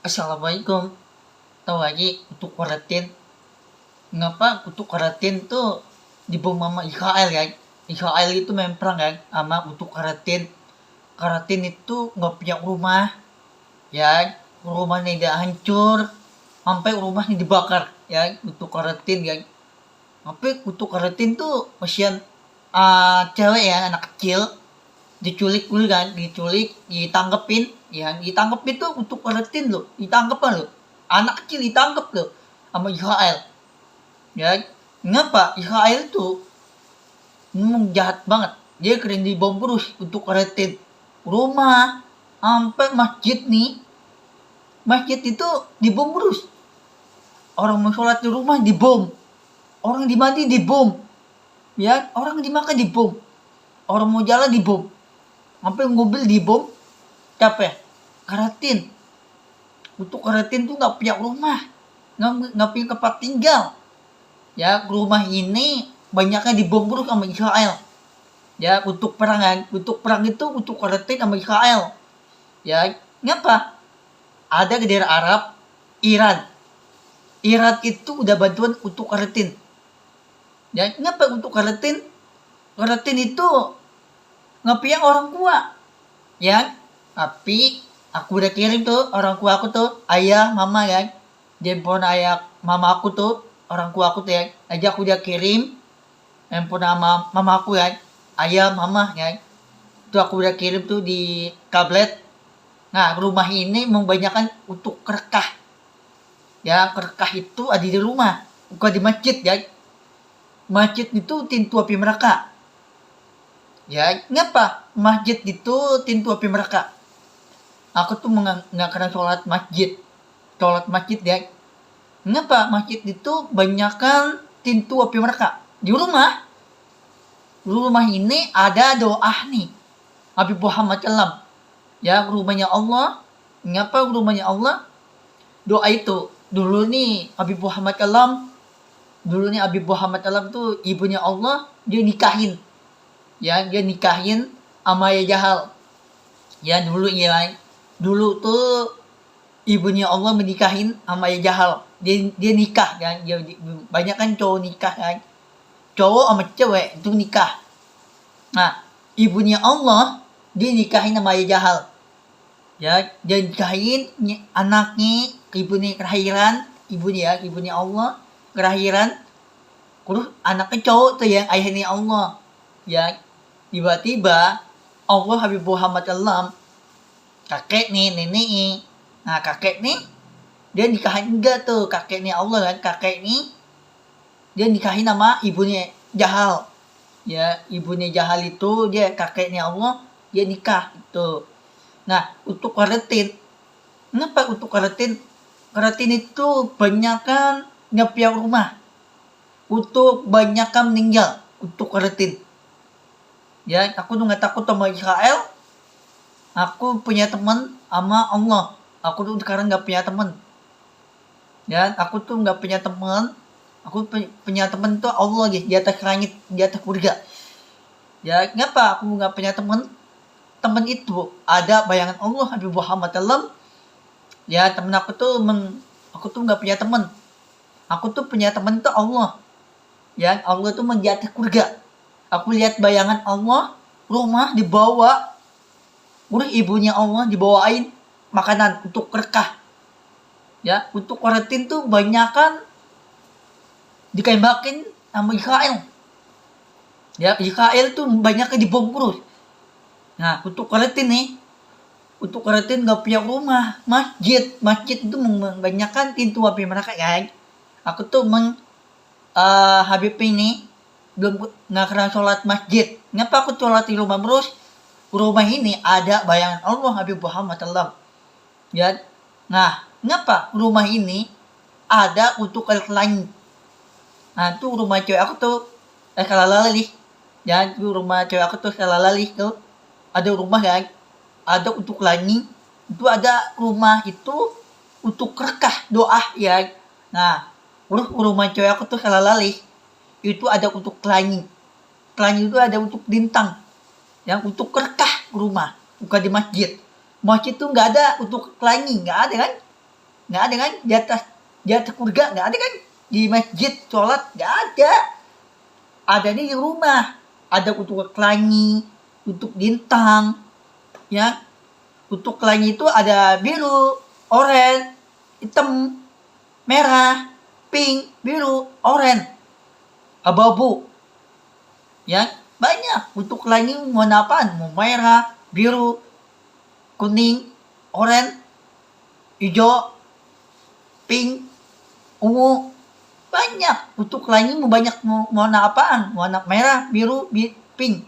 Assalamualaikum. Tahu lagi kutu keratin. Ngapa kutu keratin tuh dibom sama Israel ya? Israel itu main perang ya sama kutu keratin. Keratin itu nggak punya rumah ya. Rumahnya udah hancur. Sampai rumahnya dibakar ya. Kutu keratin ya. Tapi kutu keratin tuh masihan cewek ya, anak kecil diculik dulu kan, diculik, ditangkepin, ya ditangkepin tuh untuk keratin loh, ditangkepan loh, anak kecil ditangkep loh sama Israel, ya. Ngapa Israel tuh jahat banget, dia keren dibom terus untuk keratin rumah, sampai masjid nih, masjid itu dibom terus, orang mau sholat di rumah dibom, orang di mandi dibom, ya, orang dimakan dibom, orang mau jalan dibom, sampai mobil dibom. Capek keratin, untuk keratin tuh nggak punya rumah, nggak punya tempat tinggal ya. Rumah ini banyaknya dibom terus sama Israel ya, untuk perangan, untuk perang itu untuk keratin sama Israel ya. Ngapa ada di daerah Arab, Iran, Iran itu udah bantuan untuk keratin ya. Ngapa untuk keratin, keratin itu nggak punya orang tua ya. Tapi aku udah kirim tuh orang tua aku tuh, ayah mama ya, handphone ayah mama aku tuh, orang tua aku tuh ya, aja aku udah kirim handphone sama mama aku ya, ayah mama ya, itu aku udah kirim tuh di tablet. Nah, rumah ini membanyakan untuk kerekah ya. Kerekah itu ada di rumah, bukan di masjid ya. Masjid itu pintu api mereka ya. Ngapa masjid itu pintu api mereka? Aku tuh nggak kena sholat masjid ya. Ngapa masjid itu banyakkan pintu api mereka di rumah. Rumah ini ada doa nih Habib Muhammad Alam ya, rumahnya Allah. Ngapa rumahnya Allah? Doa itu dulu nih Habib Muhammad Alam, dulu nih Habib Muhammad Alam tuh ibunya Allah, dia nikahin ya, dia nikahin sama ya Jahal ya. Dulu ya, dulu tuh ibunya Allah menikahin sama ya Jahal, dia nikah kan, dia banyak kan cowok nikah kan, cowok sama cewek itu nikah. Nah, ibunya Allah dia nikahin sama ya Jahal ya, dia nikahin anaknya, ibunya kelahiran, ibunya Allah kelahiran, terus anaknya cowok tuh ya, ayahnya Allah ya. Tiba-tiba Allah Habib Muhammad Alam, kakek nih, nenek nih. Nah, kakek nih dia nikahin enggak tuh, kakek nih Allah kan, kakek nih dia nikahin sama ibunya Jahal ya. Ibunya Jahal itu dia kakeknya Allah, dia nikah itu. Nah, untuk keratin, kenapa untuk keratin? Keratin itu banyakkan nyapiau rumah, untuk banyakkan meninggal untuk keratin ya. Aku tuh nggak takut sama Israel, aku punya teman sama Allah. Aku tuh sekarang nggak punya teman ya, aku tuh nggak punya teman. Aku punya teman tuh Allah gitu, di atas langit, di atas surga ya. Ngapa aku nggak punya teman? Teman itu ada bayangan Allah Habib Muhammad Alam ya. Temen aku tuh aku tuh nggak punya teman, aku tuh punya teman tuh Allah ya. Allah tuh di atas surga. Aku lihat bayangan Allah, rumah dibawa, udah ibunya Allah dibawain makanan untuk berkah ya. Untuk keratin tuh banyakan ditembakin sama Israel ya. Israel tuh banyaknya dibom terus. Nah, untuk keratin nih, untuk keratin nggak punya rumah, masjid itu membanyakan pintu api mereka ya. Aku tuh Habib ini belum nggak kena sholat masjid. Ngapa aku sholat di rumah terus? Rumah ini ada bayangan Allah Habib Muhammad Alam ya. Nah, ngapa rumah ini ada untuk lain? Nah, itu rumah cewek aku tuh kalalali ya. Itu rumah cewek aku tuh kalalali tuh, ada rumah ya, ada untuk lain. Itu ada rumah itu untuk rekah doa ya. Nah, rumah cewek aku tuh kalalali itu ada untuk lain itu ada untuk lintang yang untuk rekah rumah, bukan di masjid. Masjid tuh nggak ada untuk klinik, nggak ada kan? nggak ada kan, di atas surga nggak ada kan, di masjid sholat nggak ada, adanya di rumah. Ada untuk pelangi, untuk bintang, ya. Untuk pelangi itu ada biru, oranye, hitam, merah, pink, biru, oranye, abu-abu, ya. Banyak untuk pelangi mau apaan, mau merah, biru, kuning, oranye, hijau, pink, ungu. Banyak untuk pelangi mau banyak mau warna apaan, warna merah, biru, pink.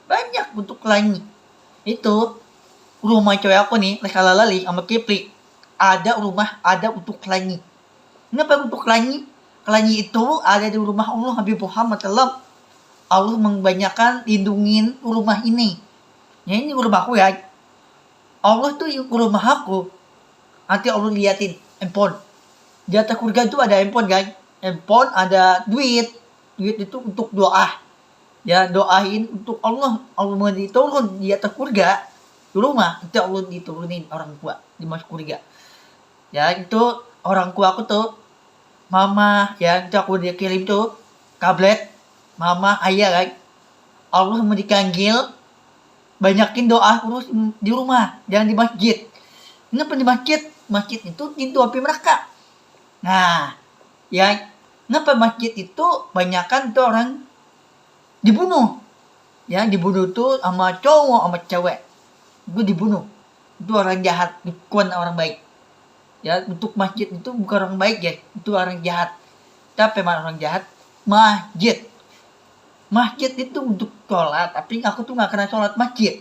Banyak untuk pelangi. Itu rumah cewek aku nih, Lali sama Kipli. Ada rumah, ada untuk pelangi. Kenapa untuk pelangi? Pelangi itu ada di rumah Allah Habib Muhammad SAW. Allah membanyakan lindungin rumah ini. Ya ini rumahku ya. Allah tuh rumah aku. Nanti Allah liatin handphone. Di atas surga itu ada handphone guys. Handphone ada duit. Duit itu untuk doa. Ya doain untuk Allah. Allah mau diturun di atas surga. Di rumah itu Allah diturunin orang tua di masuk surga. Ya itu orang tua aku tuh. Mama ya itu aku dia kirim tuh tablet. Mama ayah guys. Allah mau dipanggil. Banyakin doa terus di rumah. Jangan di masjid. Kenapa di masjid? Masjid itu pintu api neraka. Nah, ya, kenapa masjid itu banyakan tuh orang dibunuh. Ya, dibunuh tuh sama cowok sama cewek. Itu dibunuh. Itu orang jahat, bukan orang baik. Ya, untuk masjid itu bukan orang baik ya, itu orang jahat. Tapi mana orang jahat? Masjid. Masjid itu untuk sholat, tapi aku tuh gak kena sholat masjid.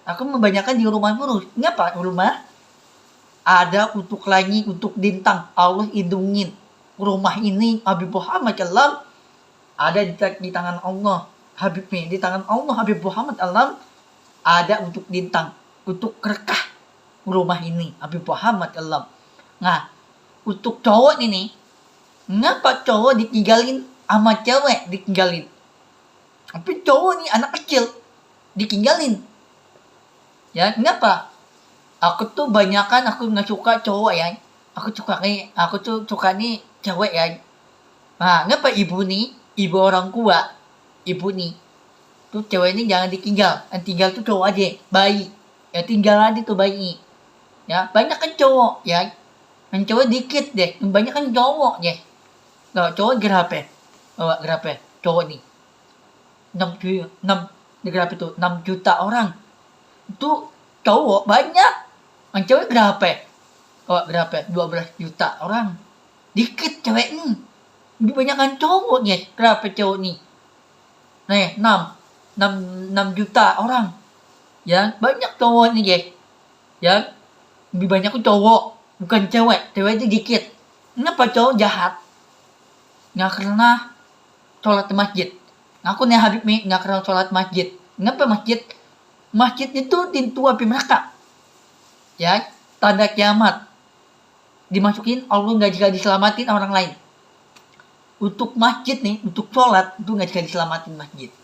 Aku membanyakan di rumah terus. Kenapa? Rumah ada untuk langit, untuk bintang. Allah lindungin. Rumah ini Habib Muhammad SAW ada di tangan Allah. Habibnya di tangan Allah Habib Muhammad SAW ada untuk bintang, untuk rekah rumah ini Habib Muhammad SAW. Nah, untuk cowok ini, kenapa cowok ditinggalin sama cewek ditinggalin? Tapi cowok nih anak kecil ditinggalin. Ya, kenapa? Aku tuh banyakan aku nggak suka cowok ya. Aku tuh suka nih cewek ya. Nah, kenapa ibu orang tua, ibu nih, tuh cewek ini jangan ditinggal. Yang tinggal tuh cowok aja, bayi. Ya tinggal aja tuh bayi. Ya, banyak kan cowok ya. Yang cowok dikit deh, yang banyak kan cowok ya. Kalau cowok berapa? Cowok nih. 6 juta orang. Itu cowok banyak. Yang cewek berapa? 12 juta orang. Dikit cewek nih. Lebih banyak kan cowok ya. Berapa cowok nih? Nih, 6 juta orang. Ya, banyak cowok nih ya. Ya, lebih banyak cowok, bukan cewek. Cewek itu dikit. Kenapa cowok jahat? Nggak karena sholat di masjid. Aku nih Habib nih nggak kenal sholat masjid. Kenapa masjid? Masjid itu pintu api neraka. Ya, tanda kiamat. Dimasukin Allah nggak jika diselamatin orang lain. Untuk masjid nih, untuk sholat itu nggak jika diselamatin masjid.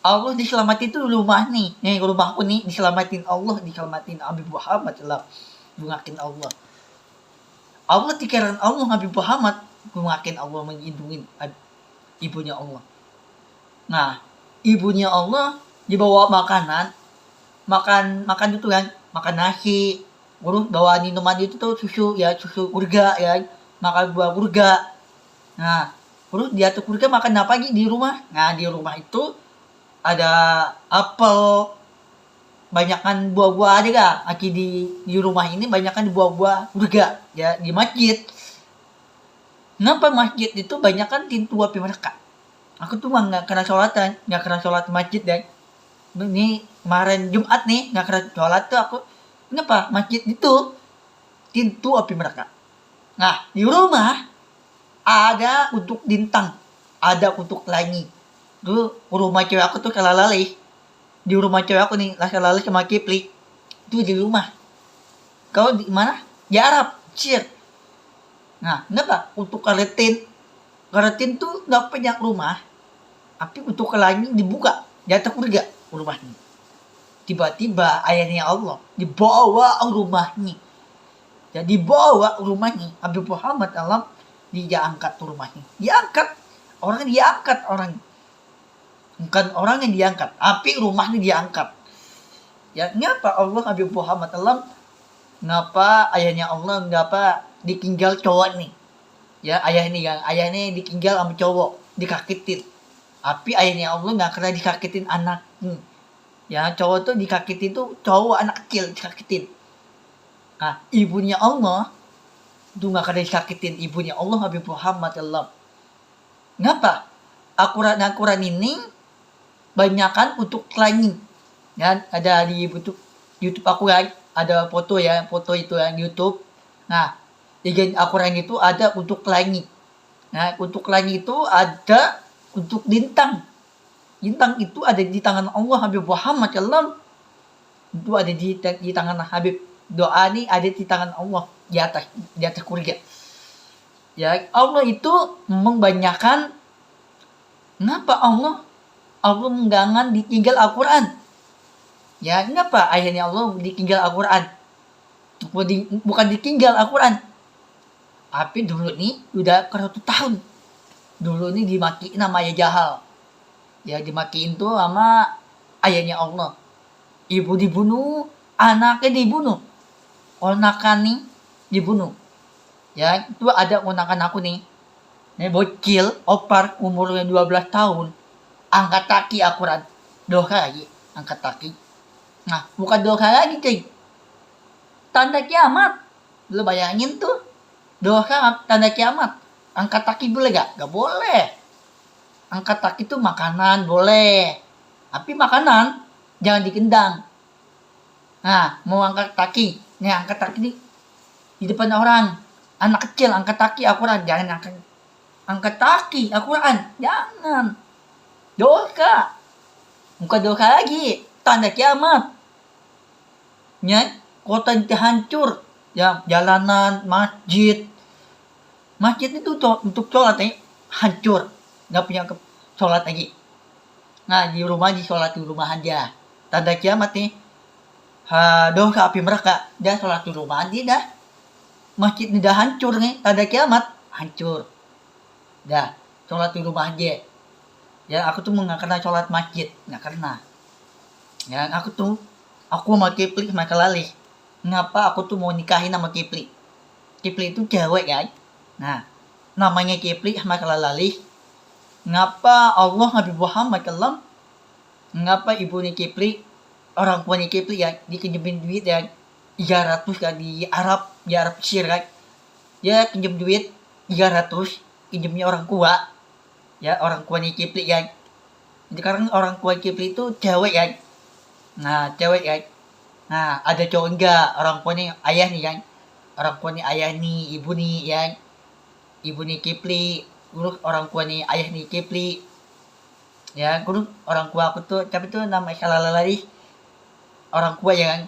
Allah diselamatin itu rumah nih. Nih rumahku nih diselamatin Allah, diselamatin Habib Muhammad lah. Bungakin Allah. Allah dikirain Allah Habib Muhammad. Bungakin Allah melindungi ibunya Allah. Nah, ibunya Allah dibawa makanan, makan itu kan, makan nasi, terus bawa minuman itu tuh susu urga ya, makan buah urga. Nah, terus di atas urga makan apa lagi di rumah? Nah, di rumah itu ada apel, banyakan buah-buah aja gak? Aki di rumah ini banyakan buah-buah urga ya di masjid. Kenapa masjid itu banyakan pintu api mereka? Aku tuh nggak kena sholat masjid deh. Ini kemarin Jumat nih nggak kena sholat tuh aku. Kenapa? Masjid itu pintu api mereka. Nah di rumah ada untuk bintang, ada untuk pelangi. Dulu rumah cewek aku tuh Lalali. Di rumah cewek aku nih Lalali sama Kipli itu di rumah. Kau di mana? Di Arab, Cir. Nah kenapa? Untuk karetin tuh nggak punya rumah. Tapi untuk pelangi dibuka, jatuh surga rumahnya. Tiba-tiba ayahnya Allah dibawa rumahnya. Ya dibawa rumahnya Habib Muhammad Alam, dia angkat tuh rumahnya, diangkat orang, diangkat orang, bukan orang yang diangkat, tapi rumahnya diangkat. Ya ngapa Allah Habib Muhammad Alam, ngapa ayahnya Allah ngapa ditinggal cowok nih, ya ayah ini ditinggal sama cowok, dikakitin, tapi ayahnya Allah nggak kena dikakitin anak. Ya cowok tuh dikakitin tuh cowok anak kecil dikakitin. Nah ibunya Allah tuh nggak kena dikakitin, ibunya Allah Habib Muhammad Allah. Ngapa? Akuran ini banyakan untuk klinik. Ya ada di YouTube aku ya, ada foto itu yang YouTube. Nah di Al-Quran itu ada untuk klinik. Nah untuk klinik itu ada untuk lintang. Lintang itu ada di tangan Allah Habib Muhammad Allah. Itu ada di tangan Habib. Doa ini ada di tangan Allah di atas kurga. Ya Allah itu membanyakan. Kenapa Allah menggangan ditinggal Al-Quran? Ya kenapa akhirnya Allah ditinggal Al-Quran? Bukan ditinggal Al-Quran, tapi dulu nih udah 100 tahun. Dulu nih dimakiin sama ayah Jahal. Ya dimakiin tuh sama ayahnya Allah. Ibu dibunuh, anaknya dibunuh. Onakan nih dibunuh. Ya itu ada onakan aku nih. Ini bocil, opar, umurnya 12 tahun. Angkat kaki Al-Quran. Dosa lagi, angkat kaki. Nah, bukan dosa lagi cuy. Tanda kiamat. Lu bayangin tuh. Dosa tanda kiamat. Angkat kaki boleh gak? Gak boleh. Angkat kaki tuh makanan boleh. Tapi makanan jangan dikendang. Nah, mau angkat kaki. Nih angkat kaki nih. Di depan orang. Anak kecil angkat kaki Al-Quran. Jangan angkat kaki Al-Quran. Jangan. Dosa. Bukan dosa lagi. Tanda kiamat. Ya, kota itu hancur. Ya, jalanan, masjid itu untuk sholat hancur, nggak punya sholat lagi. Nah di sholat di rumah aja. Tanda kiamat nih. Dosa api neraka. Dia sholat di rumah aja dah. Masjid ini dah hancur nih. Tanda kiamat hancur. Dah sholat di rumah aja. Ya aku tuh nggak kena sholat masjid, nggak kena. Ya aku sama Kipli sama Kelalih. Ngapa aku tuh mau nikahin sama Kipli? Kipli itu cewek ya. Nah, namanya Kipli sama Kelalih. Ngapa Allah Habib Muhammad Allah? Ngapa ibunya Kipli, orang tuanya Kipli ya, dikinjemin duit ya 300 kan di Arab Mesir kan. Ya pinjam duit 300, pinjemnya orang tua. Ya orang tuanya Kipli ya. Jadi karena orang tua Kipli itu cewek ya. Nah, cewek ya. Nah, ada cowok enggak? Orang tuanya ayah nih kan. Orang tuanya ayah nih, ibu nih ya. Ibu nih Kipli, terus orang tuanya ayah nih Kipli. Ya, terus orang tua aku tuh, tapi tuh nama Kalalali. Orang tua ya kan.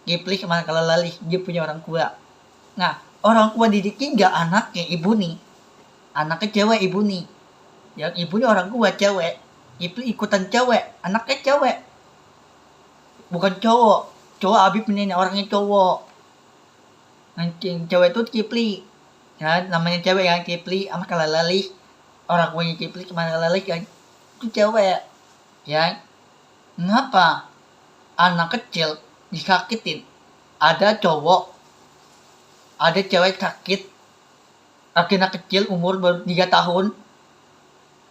Kipli sama Kalalali, dia punya orang tua. Nah, orang tua didikin enggak anaknya, ibu nih. Anaknya cewek ibu nih. Ya, ibunya orang tua cewek. Kipli ikutan cewek, anaknya cewek. Bukan cowok Habib ini orangnya cowok. Yang cewek itu Kipli ya, namanya cewek ya, Kipli sama Kalalali. Orang punya Kipli sama Kalalali kan itu cewek ya. Ngapa anak kecil disakitin? Ada cowok, ada cewek sakit, anak kecil umur baru 3 tahun.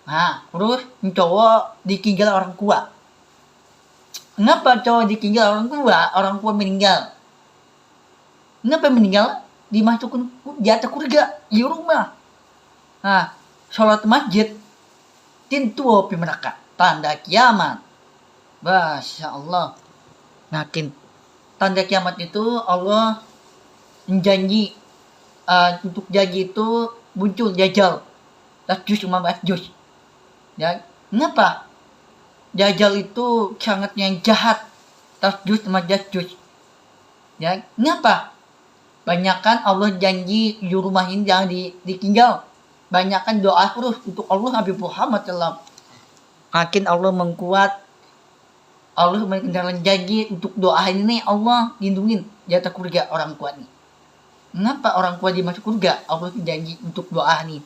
Nah terus cowok ditinggal orang tua. Kenapa cowok ditinggal orang tua meninggal? Kenapa meninggal? Dimasukin di atas kurga, di rumah. Nah, sholat masjid, tentu api neraka, tanda kiamat. Masya Allah. Makin tanda kiamat itu Allah menjanji, untuk janji itu muncul Dajjal. Juz 15 juz. Ya, kenapa? Dajjal itu sangat yang jahat. Juz 15 juz. Ya, kenapa? Banyakan Allah janji di rumah ini jangan ditinggal. Banyakan doa terus untuk Allah Habib Muhammad SAW. Makin Allah mengkuat, Allah mengendalikan janji untuk doa ini Allah lindungin di atas kurga orang kuat nih. Kenapa orang tua dia masuk surga? Allah janji untuk doa nih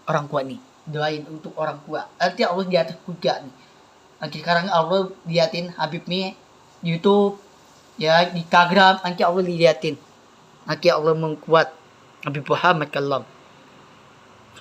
orang tua nih, doain untuk orang tua. Nanti Allah di atas surga nih. Nanti sekarang Allah liatin Habib nih di YouTube, ya di Instagram, nanti Allah diliatin. Nanti Allah mengkuat Habib Muhammad Kalam.